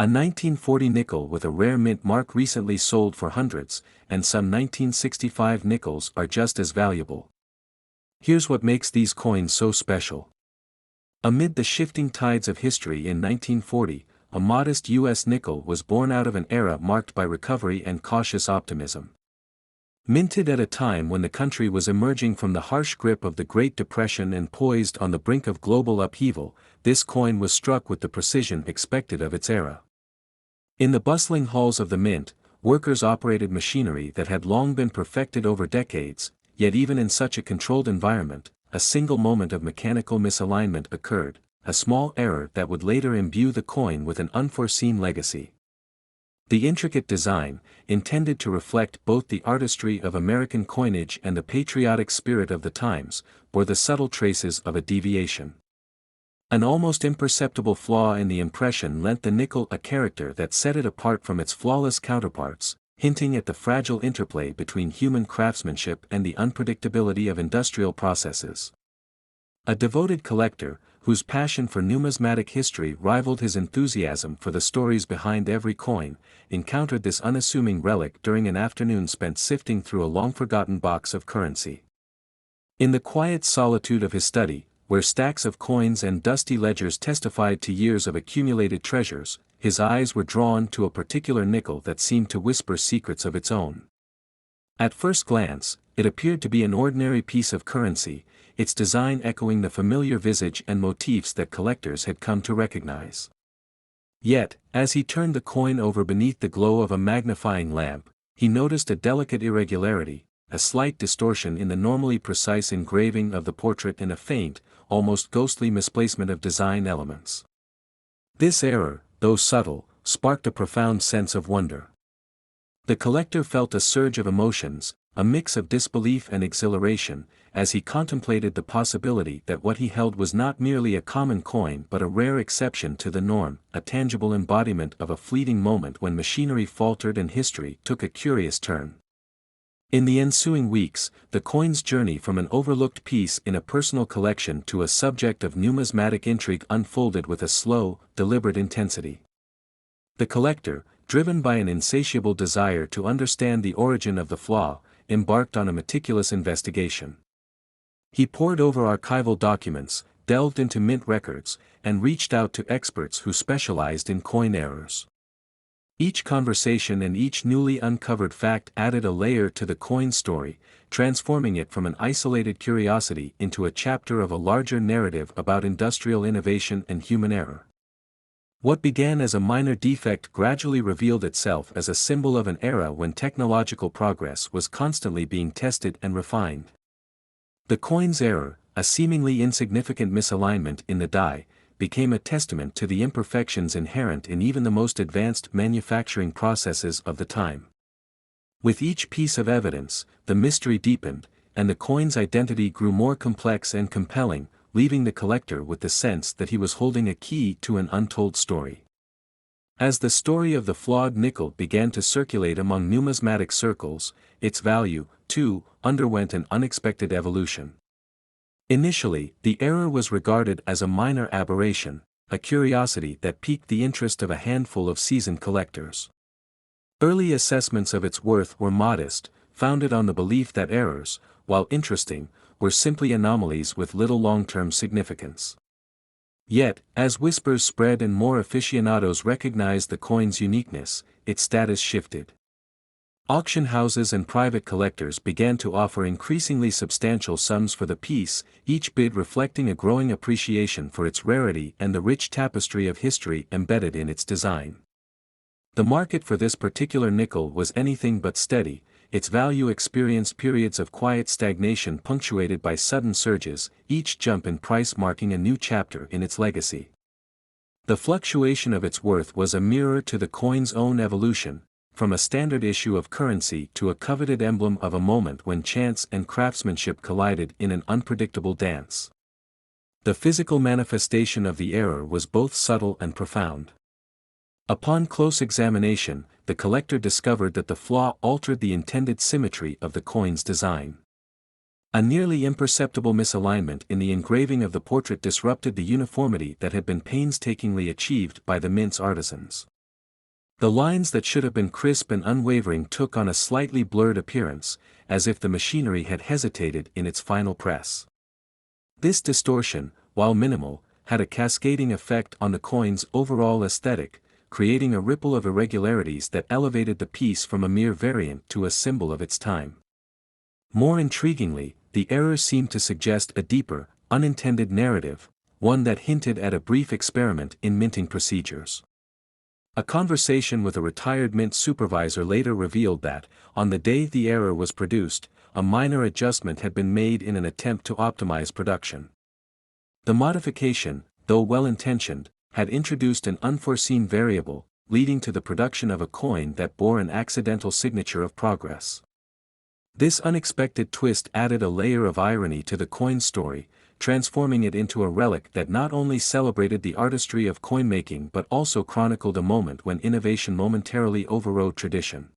A 1940 nickel with a rare mint mark recently sold for hundreds, and some 1965 nickels are just as valuable. Here's what makes these coins so special. Amid the shifting tides of history in 1940, a modest U.S. nickel was born out of an era marked by recovery and cautious optimism. Minted at a time when the country was emerging from the harsh grip of the Great Depression and poised on the brink of global upheaval, this coin was struck with the precision expected of its era. In the bustling halls of the mint, workers operated machinery that had long been perfected over decades, yet even in such a controlled environment, a single moment of mechanical misalignment occurred, a small error that would later imbue the coin with an unforeseen legacy. The intricate design, intended to reflect both the artistry of American coinage and the patriotic spirit of the times, bore the subtle traces of a deviation. An almost imperceptible flaw in the impression lent the nickel a character that set it apart from its flawless counterparts, hinting at the fragile interplay between human craftsmanship and the unpredictability of industrial processes. A devoted collector, whose passion for numismatic history rivaled his enthusiasm for the stories behind every coin, encountered this unassuming relic during an afternoon spent sifting through a long-forgotten box of currency. In the quiet solitude of his study, where stacks of coins and dusty ledgers testified to years of accumulated treasures, his eyes were drawn to a particular nickel that seemed to whisper secrets of its own. At first glance, it appeared to be an ordinary piece of currency, its design echoing the familiar visage and motifs that collectors had come to recognize. Yet, as he turned the coin over beneath the glow of a magnifying lamp, he noticed a delicate irregularity, a slight distortion in the normally precise engraving of the portrait and a faint, almost ghostly misplacement of design elements. This error, though subtle, sparked a profound sense of wonder. The collector felt a surge of emotions, a mix of disbelief and exhilaration, as he contemplated the possibility that what he held was not merely a common coin but a rare exception to the norm, a tangible embodiment of a fleeting moment when machinery faltered and history took a curious turn. In the ensuing weeks, the coin's journey from an overlooked piece in a personal collection to a subject of numismatic intrigue unfolded with a slow, deliberate intensity. The collector, driven by an insatiable desire to understand the origin of the flaw, embarked on a meticulous investigation. He pored over archival documents, delved into mint records, and reached out to experts who specialized in coin errors. Each conversation and each newly uncovered fact added a layer to the coin story, transforming it from an isolated curiosity into a chapter of a larger narrative about industrial innovation and human error. What began as a minor defect gradually revealed itself as a symbol of an era when technological progress was constantly being tested and refined. The coin's error, a seemingly insignificant misalignment in the die, became a testament to the imperfections inherent in even the most advanced manufacturing processes of the time. With each piece of evidence, the mystery deepened, and the coin's identity grew more complex and compelling, leaving the collector with the sense that he was holding a key to an untold story. As the story of the flawed nickel began to circulate among numismatic circles, its value, too, underwent an unexpected evolution. Initially, the error was regarded as a minor aberration, a curiosity that piqued the interest of a handful of seasoned collectors. Early assessments of its worth were modest, founded on the belief that errors, while interesting, were simply anomalies with little long-term significance. Yet, as whispers spread and more aficionados recognized the coin's uniqueness, its status shifted. Auction houses and private collectors began to offer increasingly substantial sums for the piece, each bid reflecting a growing appreciation for its rarity and the rich tapestry of history embedded in its design. The market for this particular nickel was anything but steady, its value experienced periods of quiet stagnation punctuated by sudden surges, each jump in price marking a new chapter in its legacy. The fluctuation of its worth was a mirror to the coin's own evolution, from a standard issue of currency to a coveted emblem of a moment when chance and craftsmanship collided in an unpredictable dance. The physical manifestation of the error was both subtle and profound. Upon close examination, the collector discovered that the flaw altered the intended symmetry of the coin's design. A nearly imperceptible misalignment in the engraving of the portrait disrupted the uniformity that had been painstakingly achieved by the mint's artisans. The lines that should have been crisp and unwavering took on a slightly blurred appearance, as if the machinery had hesitated in its final press. This distortion, while minimal, had a cascading effect on the coin's overall aesthetic, creating a ripple of irregularities that elevated the piece from a mere variant to a symbol of its time. More intriguingly, the error seemed to suggest a deeper, unintended narrative, one that hinted at a brief experiment in minting procedures. A conversation with a retired mint supervisor later revealed that, on the day the error was produced, a minor adjustment had been made in an attempt to optimize production. The modification, though well-intentioned, had introduced an unforeseen variable, leading to the production of a coin that bore an accidental signature of progress. This unexpected twist added a layer of irony to the coin's story, transforming it into a relic that not only celebrated the artistry of coin-making but also chronicled a moment when innovation momentarily overrode tradition.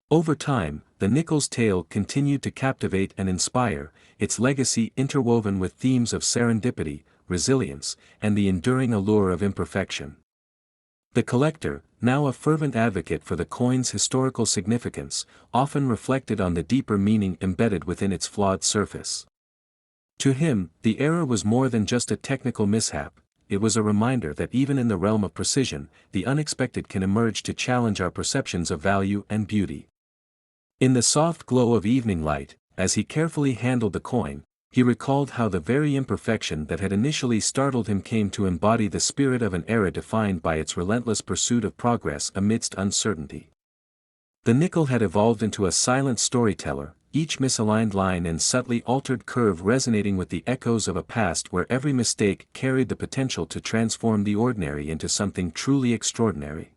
Over time, the Nickels tale continued to captivate and inspire, its legacy interwoven with themes of serendipity, resilience, and the enduring allure of imperfection. The collector, now a fervent advocate for the coin's historical significance, often reflected on the deeper meaning embedded within its flawed surface. To him, the error was more than just a technical mishap, it was a reminder that even in the realm of precision, the unexpected can emerge to challenge our perceptions of value and beauty. In the soft glow of evening light, as he carefully handled the coin, he recalled how the very imperfection that had initially startled him came to embody the spirit of an era defined by its relentless pursuit of progress amidst uncertainty. The nickel had evolved into a silent storyteller, each misaligned line and subtly altered curve resonating with the echoes of a past where every mistake carried the potential to transform the ordinary into something truly extraordinary.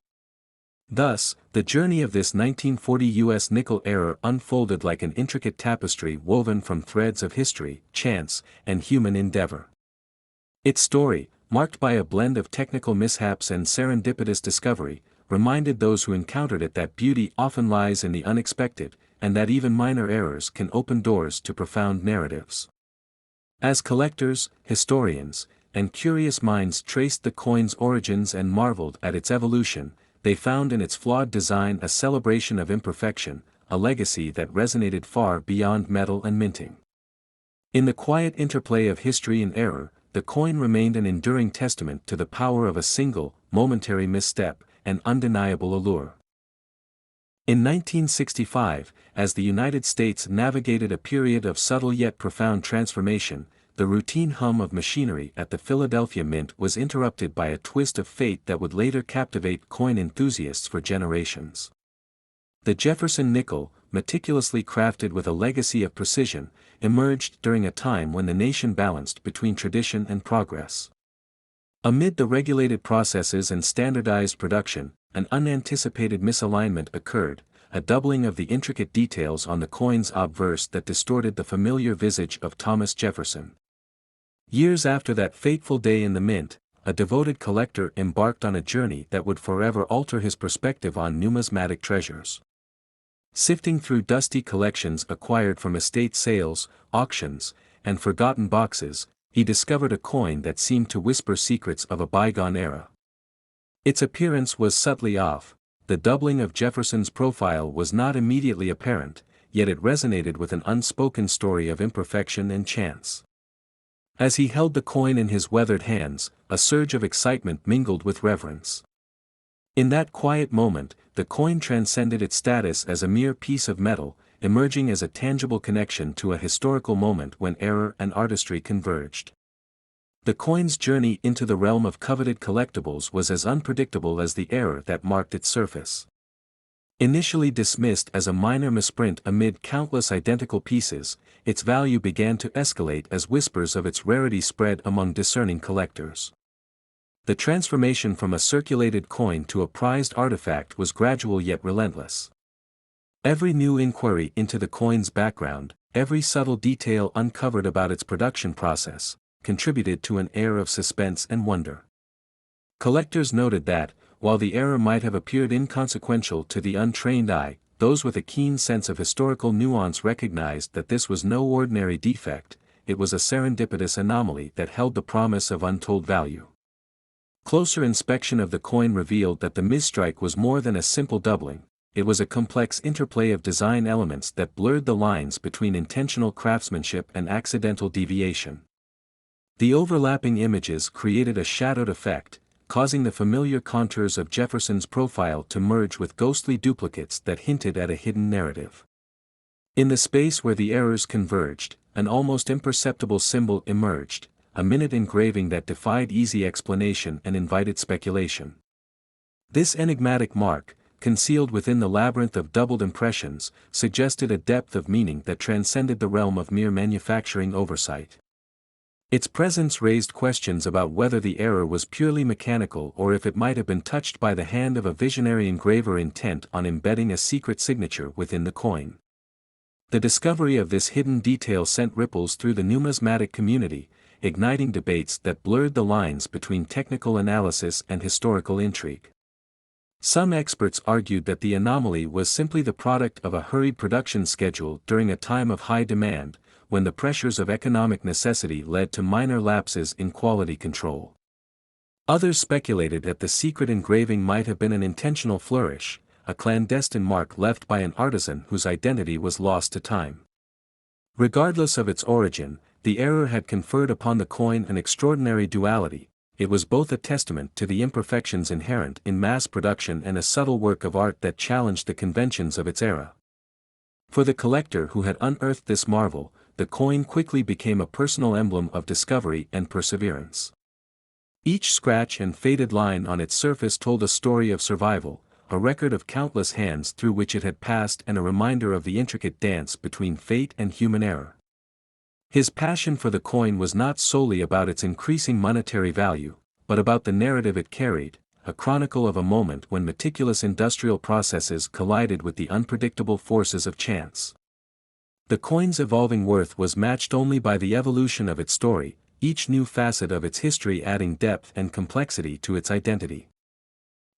Thus, the journey of this 1940 U.S. nickel error unfolded like an intricate tapestry woven from threads of history, chance, and human endeavor. Its story, marked by a blend of technical mishaps and serendipitous discovery, reminded those who encountered it that beauty often lies in the unexpected, and that even minor errors can open doors to profound narratives. As collectors, historians, and curious minds traced the coin's origins and marveled at its evolution, they found in its flawed design a celebration of imperfection, a legacy that resonated far beyond metal and minting. In the quiet interplay of history and error, the coin remained an enduring testament to the power of a single, momentary misstep, and undeniable allure. In 1965, as the United States navigated a period of subtle yet profound transformation, the routine hum of machinery at the Philadelphia Mint was interrupted by a twist of fate that would later captivate coin enthusiasts for generations. The Jefferson Nickel, meticulously crafted with a legacy of precision, emerged during a time when the nation balanced between tradition and progress. Amid the regulated processes and standardized production, an unanticipated misalignment occurred, a doubling of the intricate details on the coin's obverse that distorted the familiar visage of Thomas Jefferson. Years after that fateful day in the mint, a devoted collector embarked on a journey that would forever alter his perspective on numismatic treasures. Sifting through dusty collections acquired from estate sales, auctions, and forgotten boxes, he discovered a coin that seemed to whisper secrets of a bygone era. Its appearance was subtly off, the doubling of Jefferson's profile was not immediately apparent, yet it resonated with an unspoken story of imperfection and chance. As he held the coin in his weathered hands, a surge of excitement mingled with reverence. In that quiet moment, the coin transcended its status as a mere piece of metal, emerging as a tangible connection to a historical moment when error and artistry converged. The coin's journey into the realm of coveted collectibles was as unpredictable as the error that marked its surface. Initially dismissed as a minor misprint amid countless identical pieces, its value began to escalate as whispers of its rarity spread among discerning collectors. The transformation from a circulated coin to a prized artifact was gradual yet relentless. Every new inquiry into the coin's background, every subtle detail uncovered about its production process, contributed to an air of suspense and wonder. Collectors noted that, while the error might have appeared inconsequential to the untrained eye, those with a keen sense of historical nuance recognized that this was no ordinary defect, it was a serendipitous anomaly that held the promise of untold value. Closer inspection of the coin revealed that the misstrike was more than a simple doubling, it was a complex interplay of design elements that blurred the lines between intentional craftsmanship and accidental deviation. The overlapping images created a shadowed effect, causing the familiar contours of Jefferson's profile to merge with ghostly duplicates that hinted at a hidden narrative. In the space where the errors converged, an almost imperceptible symbol emerged, a minute engraving that defied easy explanation and invited speculation. This enigmatic mark, concealed within the labyrinth of doubled impressions, suggested a depth of meaning that transcended the realm of mere manufacturing oversight. Its presence raised questions about whether the error was purely mechanical or if it might have been touched by the hand of a visionary engraver intent on embedding a secret signature within the coin. The discovery of this hidden detail sent ripples through the numismatic community, igniting debates that blurred the lines between technical analysis and historical intrigue. Some experts argued that the anomaly was simply the product of a hurried production schedule during a time of high demand, when the pressures of economic necessity led to minor lapses in quality control. Others speculated that the secret engraving might have been an intentional flourish, a clandestine mark left by an artisan whose identity was lost to time. Regardless of its origin, the error had conferred upon the coin an extraordinary duality. It was both a testament to the imperfections inherent in mass production and a subtle work of art that challenged the conventions of its era. For the collector who had unearthed this marvel, the coin quickly became a personal emblem of discovery and perseverance. Each scratch and faded line on its surface told a story of survival, a record of countless hands through which it had passed and a reminder of the intricate dance between fate and human error. His passion for the coin was not solely about its increasing monetary value, but about the narrative it carried, a chronicle of a moment when meticulous industrial processes collided with the unpredictable forces of chance. The coin's evolving worth was matched only by the evolution of its story, each new facet of its history adding depth and complexity to its identity.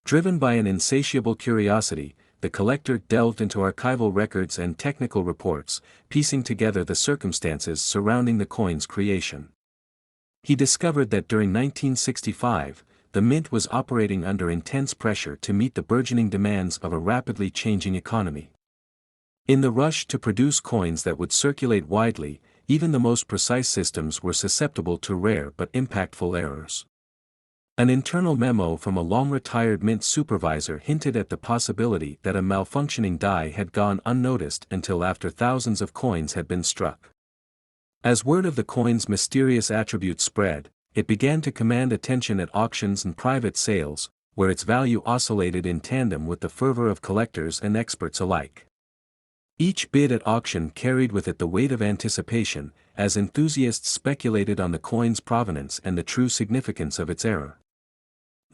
Driven by an insatiable curiosity, the collector delved into archival records and technical reports, piecing together the circumstances surrounding the coin's creation. He discovered that during 1965, the mint was operating under intense pressure to meet the burgeoning demands of a rapidly changing economy. In the rush to produce coins that would circulate widely, even the most precise systems were susceptible to rare but impactful errors. An internal memo from a long-retired mint supervisor hinted at the possibility that a malfunctioning die had gone unnoticed until after thousands of coins had been struck. As word of the coin's mysterious attributes spread, it began to command attention at auctions and private sales, where its value oscillated in tandem with the fervor of collectors and experts alike. Each bid at auction carried with it the weight of anticipation, as enthusiasts speculated on the coin's provenance and the true significance of its error.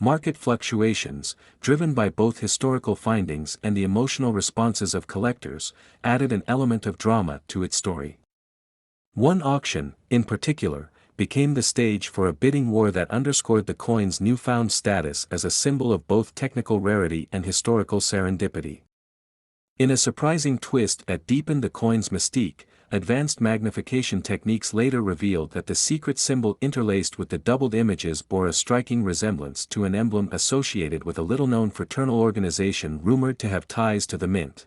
Market fluctuations, driven by both historical findings and the emotional responses of collectors, added an element of drama to its story. One auction, in particular, became the stage for a bidding war that underscored the coin's newfound status as a symbol of both technical rarity and historical serendipity. In a surprising twist that deepened the coin's mystique, advanced magnification techniques later revealed that the secret symbol interlaced with the doubled images bore a striking resemblance to an emblem associated with a little-known fraternal organization rumored to have ties to the mint.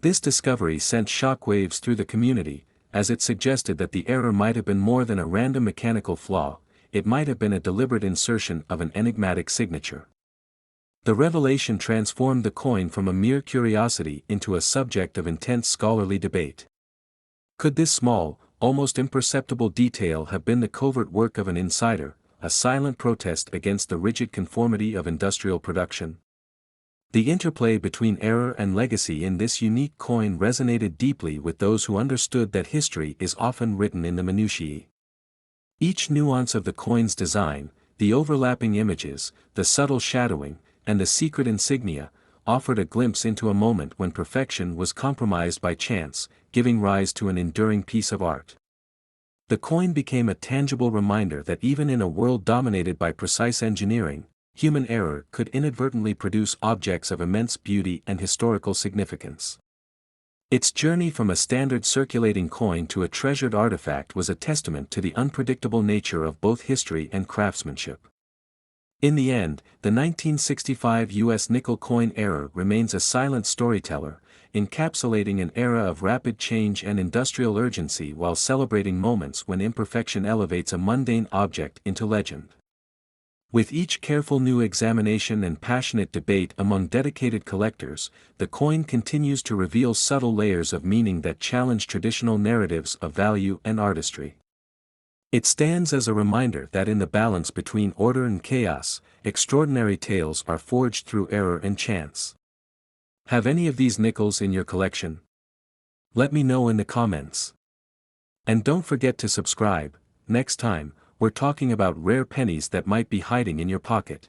This discovery sent shockwaves through the community, as it suggested that the error might have been more than a random mechanical flaw, it might have been a deliberate insertion of an enigmatic signature. The revelation transformed the coin from a mere curiosity into a subject of intense scholarly debate. Could this small, almost imperceptible detail have been the covert work of an insider, a silent protest against the rigid conformity of industrial production? The interplay between error and legacy in this unique coin resonated deeply with those who understood that history is often written in the minutiae. Each nuance of the coin's design, the overlapping images, the subtle shadowing, and the secret insignia, offered a glimpse into a moment when perfection was compromised by chance, giving rise to an enduring piece of art. The coin became a tangible reminder that even in a world dominated by precise engineering, human error could inadvertently produce objects of immense beauty and historical significance. Its journey from a standard circulating coin to a treasured artifact was a testament to the unpredictable nature of both history and craftsmanship. In the end, the 1965 U.S. nickel coin era remains a silent storyteller, encapsulating an era of rapid change and industrial urgency while celebrating moments when imperfection elevates a mundane object into legend. With each careful new examination and passionate debate among dedicated collectors, the coin continues to reveal subtle layers of meaning that challenge traditional narratives of value and artistry. It stands as a reminder that in the balance between order and chaos, extraordinary tales are forged through error and chance. Have any of these nickels in your collection? Let me know in the comments. And don't forget to subscribe. Next time, we're talking about rare pennies that might be hiding in your pocket.